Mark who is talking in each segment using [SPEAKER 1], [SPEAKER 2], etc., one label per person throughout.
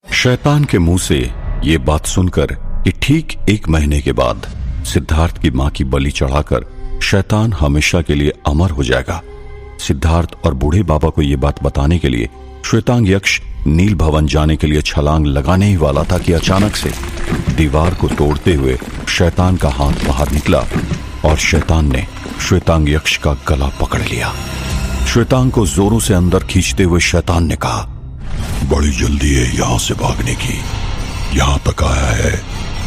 [SPEAKER 1] शैतान के मुंह से ये बात सुनकर कि ठीक 1 महीने के बाद सिद्धार्थ की मां की बलि चढ़ाकर शैतान हमेशा के लिए अमर हो जाएगा, सिद्धार्थ और बूढ़े बाबा को ये बात बताने के लिए श्वेतांग यक्ष नील भवन जाने के लिए छलांग लगाने ही वाला था कि अचानक से दीवार को तोड़ते हुए शैतान का हाथ बाहर निकला और शैतान ने श्वेतांग यक्ष का गला पकड़ लिया। श्वेतांग को जोरों से अंदर खींचते हुए शैतान ने कहा,
[SPEAKER 2] बड़ी जल्दी है यहां से भागने की। यहां तक आया है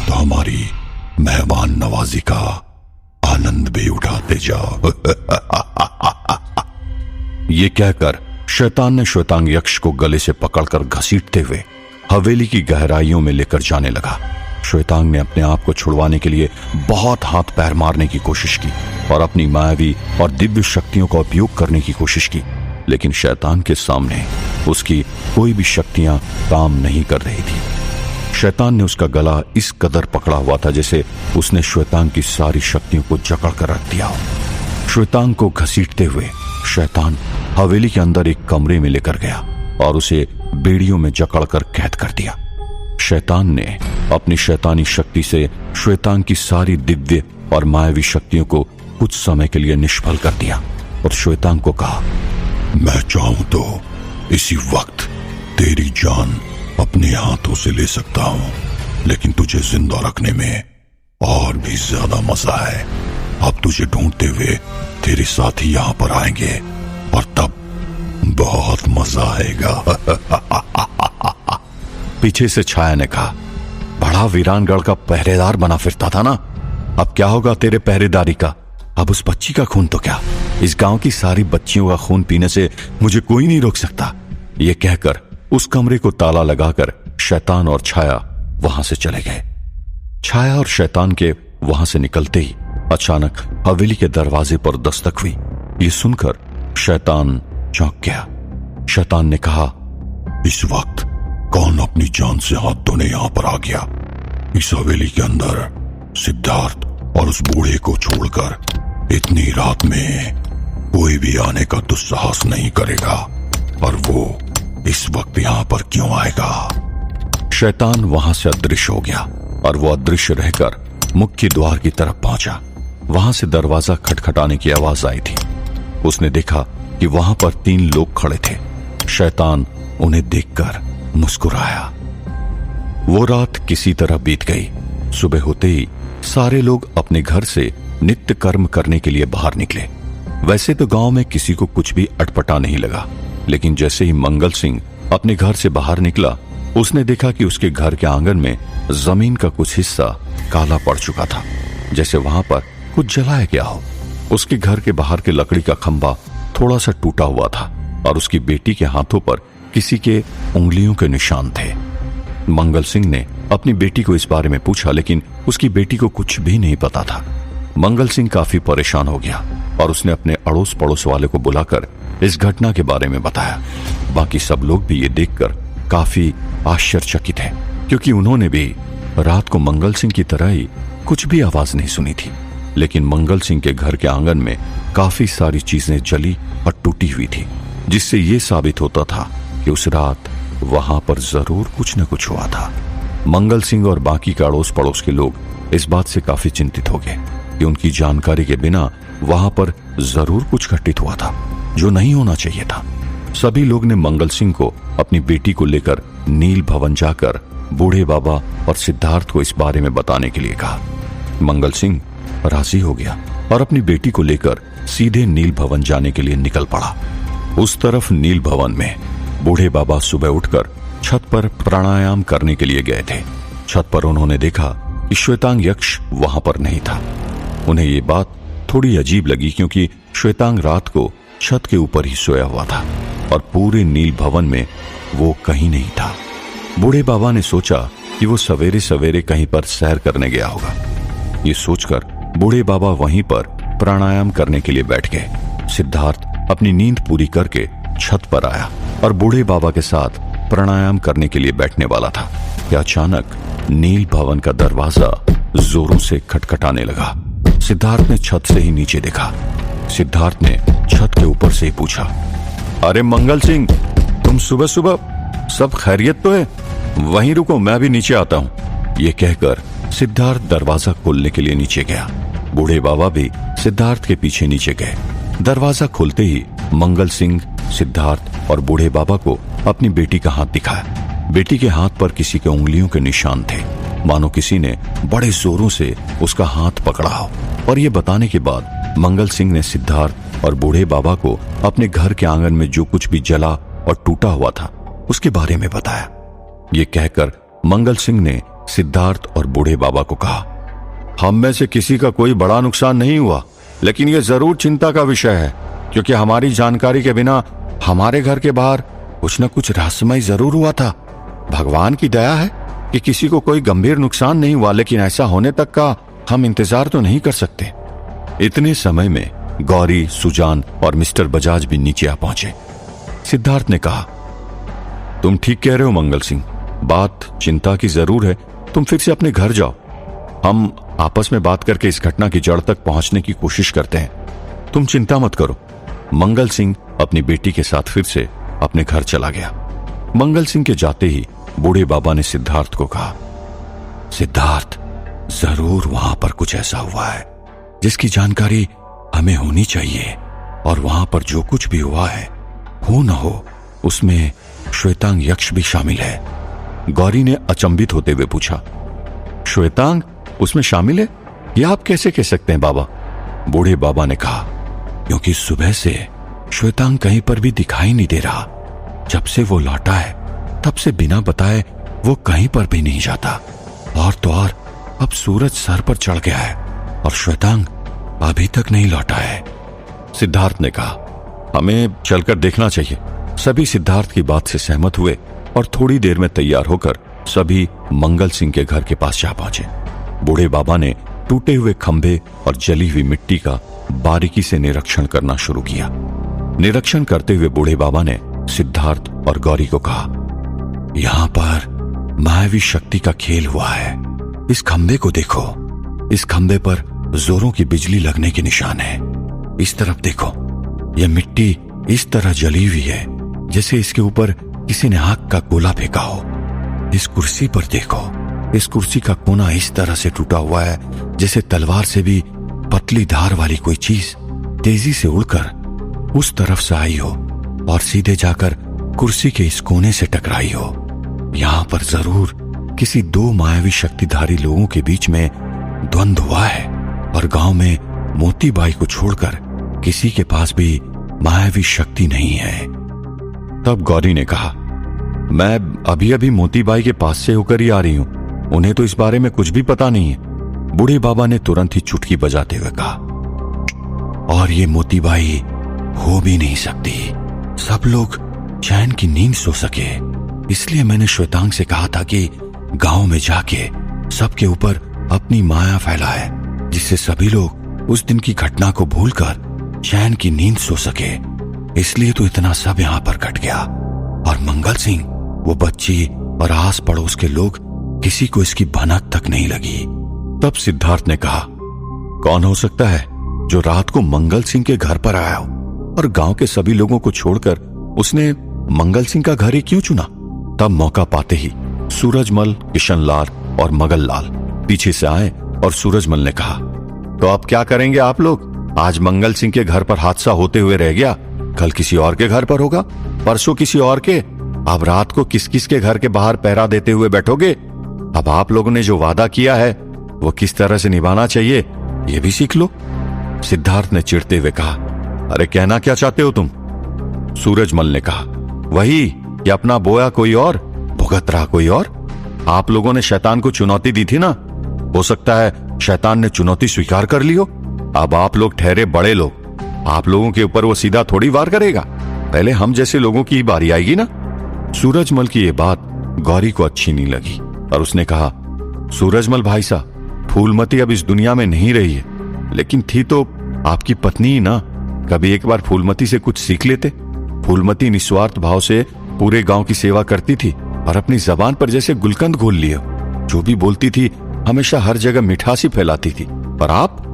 [SPEAKER 2] तो हमारी मेहमान नवाजी का आनंद भी उठाते जाओ।
[SPEAKER 1] ये कहकर शैतान ने श्वेतांग यक्ष को गले से पकड़कर घसीटते हुए हवेली की गहराइयों में लेकर जाने लगा। श्वेतांग ने अपने आप को छुड़वाने के लिए बहुत हाथ पैर मारने की कोशिश की और अपनी मायावी और दिव्य शक्तियों का उपयोग करने की कोशिश की, लेकिन शैतान के सामने उसकी कोई भी शक्तियां काम नहीं कर रही थी। शैतान ने उसका गला इस कदर पकड़ा हुआ था जैसे उसने श्वेतांग की सारी शक्तियों को जकड़ कर रख दिया हो। श्वेतांग को घसीटते हुए शैतान हवेली के अंदर एक कमरे में लेकर गया और उसे बेड़ियों में जकड़कर कैद कर दिया। शैतान ने अपनी शैतानी शक्ति से श्वेतांग की सारी दिव्य और मायावी शक्तियों को कुछ समय के लिए निष्फल कर दिया और श्वेतांग को कहा,
[SPEAKER 2] मैं चाहूं तो इसी वक्त तेरी जान अपने हाथों से ले सकता हूं, लेकिन तुझे जिंदा रखने में और भी ज्यादा मजा है। अब तुझे ढूंढते हुए तेरे साथी यहां पर आएंगे और तब बहुत मजा आएगा।
[SPEAKER 1] पीछे से छाया ने कहा, बड़ा वीरानगढ़ का पहरेदार बना फिरता था ना, अब क्या होगा तेरे पहरेदारी का? अब उस बच्ची का खून तो क्या, इस गांव की सारी बच्चियों का खून पीने से मुझे कोई नहीं रोक सकता। ये कहकर उस कमरे को ताला लगाकर शैतान और छाया वहां से चले गए। छाया और शैतान के वहां से निकलते ही अचानक हवेली के दरवाजे पर दस्तक हुई। ये सुनकर शैतान चौंक गया। शैतान ने कहा,
[SPEAKER 2] इस वक्त कौन अपनी जान से हाथ धोने यहां पर आ गया? इस हवेली के अंदर सिद्धार्थ और उस बूढ़े को छोड़कर इतनी रात में कोई भी आने का दुस्साहस नहीं करेगा, और वो इस वक्त यहां पर क्यों आएगा?
[SPEAKER 1] शैतान वहां से अदृश्य हो गया और वो अदृश्य रहकर मुख्य द्वार की तरफ पहुंचा। वहां से दरवाजा खटखटाने की आवाज आई थी। उसने देखा कि वहां पर 3 लोग खड़े थे। शैतान उन्हें देखकर मुस्कुराया। वो रात किसी तरह बीत गई। सुबह होते ही सारे लोग अपने घर से नित्य कर्म करने के लिए बाहर निकले। वैसे तो गांव में किसी को कुछ भी अटपटा नहीं लगा, लेकिन जैसे ही मंगल सिंह अपने घर से बाहर निकला, उसने देखा कि उसके घर के आंगन में जमीन का कुछ हिस्सा काला पड़ चुका था, जैसे वहां पर कुछ जलाया गया हो। उसके घर के बाहर के लकड़ी का खंभा थोड़ा सा टूटा हुआ था और उसकी बेटी के हाथों पर किसी के उंगलियों के निशान थे। मंगल सिंह ने अपनी बेटी को इस बारे में पूछा, लेकिन उसकी बेटी को कुछ भी नहीं पता था। मंगल सिंह काफी परेशान हो गया और उसने अपने अड़ोस पड़ोस वाले को बुलाकर इस घटना के बारे में बताया। बाकी सब लोग भी ये देखकर काफी आश्चर्यचकित हैं, क्योंकि उन्होंने भी रात को मंगल सिंह की तरह ही कुछ भी आवाज नहीं सुनी थी। लेकिन मंगल सिंह के घर के आंगन में काफी सारी चीजें जली और टूटी हुई थी, जिससे ये साबित होता था कि उस रात वहां पर जरूर कुछ न कुछ हुआ था। मंगल सिंह और बाकी के अड़ोस पड़ोस के लोग इस बात से काफी चिंतित हो गए कि उनकी जानकारी के बिना वहां पर जरूर कुछ घटित हुआ था जो नहीं होना चाहिए था। सभी लोग ने मंगल सिंह को अपनी बेटी को लेकर नील भवन जाकर बूढ़े बाबा और सिद्धार्थ को इस बारे में बताने के लिए कहा। मंगल सिंह राजी हो गया और अपनी बेटी को लेकर सीधे नील भवन जाने के लिए निकल पड़ा। उस तरफ नील भवन में बूढ़े बाबा सुबह उठकर छत पर प्राणायाम करने के लिए गए थे। छत पर उन्होंने देखा कि श्वेतांग यक्ष वहां पर नहीं था। उन्हें ये बात थोड़ी अजीब लगी, क्योंकि श्वेतांग रात को छत के ऊपर ही सोया हुआ था और पूरे नील भवन में वो कहीं नहीं था। बूढ़े बाबा ने सोचा कि वो सवेरे सवेरे कहीं पर सैर करने गया होगा। ये सोचकर बूढ़े बाबा वहीं पर प्राणायाम करने के लिए बैठ गए। सिद्धार्थ अपनी नींद पूरी करके छत पर आया और बूढ़े बाबा के साथ प्राणायाम करने के लिए बैठने वाला था कि अचानक नील भवन का दरवाजा जोरों से खटखटाने लगा। सिद्धार्थ ने छत से ही नीचे देखा। सिद्धार्थ ने छत के ऊपर से ही पूछा, अरे मंगल सिंह, तुम सुबह सुबह सब खैरियत तो है? वहीं रुको, मैं भी नीचे आता हूं। ये कहकर सिद्धार्थ दरवाजा खोलने के लिए नीचे गया। बूढ़े बाबा भी सिद्धार्थ के पीछे नीचे गए। दरवाजा खुलते ही मंगल सिंह सिद्धार्थ और बूढ़े बाबा को अपनी बेटी का हाथ दिखाया। बेटी के हाथ पर किसी के उंगलियों के निशान थे, मानो किसी ने बड़े जोरों से उसका हाथ पकड़ा हो। और ये बताने के बाद मंगल सिंह ने सिद्धार्थ और बूढ़े बाबा को अपने घर के आंगन में जो कुछ भी जला और टूटा हुआ था उसके बारे में बताया। ये कहकर मंगल सिंह ने सिद्धार्थ और बूढ़े बाबा को कहा, हम में से किसी का कोई बड़ा नुकसान नहीं हुआ, लेकिन यह जरूर चिंता का विषय है, क्योंकि हमारी जानकारी के बिना हमारे घर के बाहर कुछ न कुछ रहस्यमय जरूर हुआ था। भगवान की दया है कि किसी को कोई गंभीर नुकसान नहीं हुआ, लेकिन ऐसा होने तक का हम इंतजार तो नहीं कर सकते। इतने समय में गौरी, सुजान और मिस्टर बजाज भी नीचे आ पहुंचे। सिद्धार्थ ने कहा, तुम ठीक कह रहे हो मंगल सिंह, बात चिंता की जरूर है। तुम फिर से अपने घर जाओ, हम आपस में बात करके इस घटना की जड़ तक पहुंचने की कोशिश करते हैं। तुम चिंता मत करो। मंगल सिंह अपनी बेटी के साथ फिर से अपने घर चला गया। मंगल सिंह के जाते ही बूढ़े बाबा ने सिद्धार्थ को कहा, सिद्धार्थ, जरूर वहां पर कुछ ऐसा हुआ है जिसकी जानकारी हमें होनी चाहिए, और वहां पर जो कुछ भी हुआ है, हो न हो, उसमें श्वेतांग यक्ष भी शामिल है। गौरी ने अचंभित होते हुए पूछा, श्वेतांग उसमें शामिल है? यह आप कैसे कह सकते हैं बाबा? बूढ़े बाबा ने कहा, क्योंकि सुबह से श्वेतांग कहीं पर भी दिखाई नहीं दे रहा। जब से वो लौटा है तब से बिना बताए वो कहीं पर भी नहीं जाता, और तो और अब सूरज सर पर चढ़ गया है और श्वेतांग अभी तक नहीं लौटा है। सिद्धार्थ ने कहा, हमें चलकर देखना चाहिए। सभी सिद्धार्थ की बात से सहमत हुए और थोड़ी देर में तैयार होकर सभी मंगल सिंह के घर के पास जा पहुंचे। बूढ़े बाबा ने टूटे हुए खंभे और जली हुई मिट्टी का बारीकी से निरीक्षण करना शुरू किया। निरीक्षण करते हुए बूढ़े बाबा ने सिद्धार्थ और गौरी को कहा, यहां पर मायावी शक्ति का खेल हुआ है। इस खंभे को देखो, इस खंभे पर जोरों की बिजली लगने के निशान है। इस तरफ देखो, यह मिट्टी इस तरह जली हुई है जैसे इसके ऊपर किसी ने आग का गोला फेंका हो। इस कुर्सी पर देखो, इस कुर्सी का कोना इस तरह से टूटा हुआ है जैसे तलवार से भी पतली धार वाली कोई चीज तेजी से उड़कर उस तरफ से आई हो और सीधे जाकर कुर्सी के इस कोने से टकराई हो। यहां पर जरूर किसी दो मायावी शक्तिधारी लोगों के बीच में द्वंद्व हुआ है, और गांव में मोती बाई को छोड़कर किसी के पास भी मायावी शक्ति नहीं है। तब गौरी ने कहा, मैं अभी अभी मोती बाई के पास से होकर ही आ रही हूं, उन्हें तो इस बारे में कुछ भी पता नहीं है। बूढ़े बाबा ने तुरंत ही चुटकी बजाते हुए कहा, और ये मोती बाई हो भी नहीं सकती। सब लोग चैन की नींद सो सके, इसलिए मैंने श्वेतांग से कहा था कि गांव में जाके सबके ऊपर अपनी माया फैलाए, जिससे सभी लोग उस दिन की घटना को भूलकर चैन की नींद सो सके। इसलिए तो इतना सब यहां पर घट गया, और मंगल सिंह, वो बच्ची और आस पड़ोस के लोग, किसी को इसकी भनक तक नहीं लगी। तब सिद्धार्थ ने कहा, कौन हो सकता है जो रात को मंगल सिंह के घर पर आया हो, और गांव के सभी लोगों को छोड़कर उसने मंगल सिंह का घर ही क्यों चुना? तब मौका पाते ही सूरजमल, किशनलाल और मगनलाल पीछे से आए और सूरजमल ने कहा, तो अब क्या करेंगे आप लोग? आज मंगल सिंह के घर पर हादसा होते हुए रह गया, कल किसी और के घर पर होगा, परसों किसी और के। अब रात को किस किस के घर के बाहर पहरा देते हुए बैठोगे? अब आप लोगों ने जो वादा किया है वो किस तरह से निभाना चाहिए ये भी सीख लो। सिद्धार्थ ने चिढ़ते हुए कहा, अरे कहना क्या चाहते हो तुम? सूरजमल ने कहा, वही कि अपना बोया कोई और, भुगत रहा कोई और। आप लोगों ने शैतान को चुनौती दी थी ना, हो सकता है शैतान ने चुनौती स्वीकार कर ली हो। अब आप लोग ठहरे बड़े लोग, आप लोगों के ऊपर वो सीधा थोड़ी वार करेगा, पहले हम जैसे लोगों की बारी आएगी ना। सूरजमल की ये बात गौरी को अच्छी नहीं लगी और उसने कहा, सूरजमल भाई साहब, फूलमती अब इस दुनिया में नहीं रही है, लेकिन थी तो आपकी पत्नी ही ना। कभी एक बार फूलमती से कुछ सीख लेते। फूलमती निस्वार्थ भाव से पूरे गांव की सेवा करती थी और अपनी जबान पर जैसे गुलकंद घोल लिए। जो भी बोलती थी हमेशा हर जगह मिठासी फैलाती थी, पर आप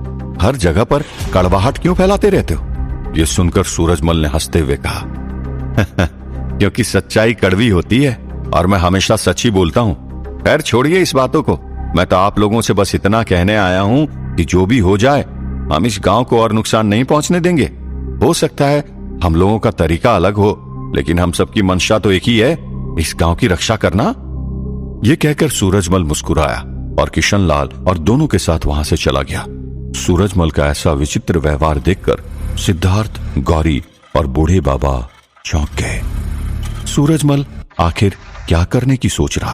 [SPEAKER 1] हर जगह पर कड़वाहट क्यों फैलाते रहते हो? ये सुनकर सूरजमल ने हंसते हुए कहा, क्योंकि सच्चाई कड़वी होती है और मैं हमेशा सच ही बोलता हूँ। खैर छोड़िए इस बातों को, मैं तो आप लोगों से बस इतना कहने आया हूँ कि जो भी हो जाए हम इस गांव को और नुकसान नहीं पहुंचने देंगे। हो सकता है हम लोगों का तरीका अलग हो, लेकिन हम सबकी मंशा तो एक ही है, इस गांव की रक्षा करना। यह कहकर सूरजमल मुस्कुराया और किशनलाल और दोनों के साथ वहां से चला गया। सूरजमल का ऐसा विचित्र व्यवहार देखकर सिद्धार्थ, गौरी और बूढ़े बाबा चौंक गए। सूरजमल आखिर क्या करने की सोच रहा।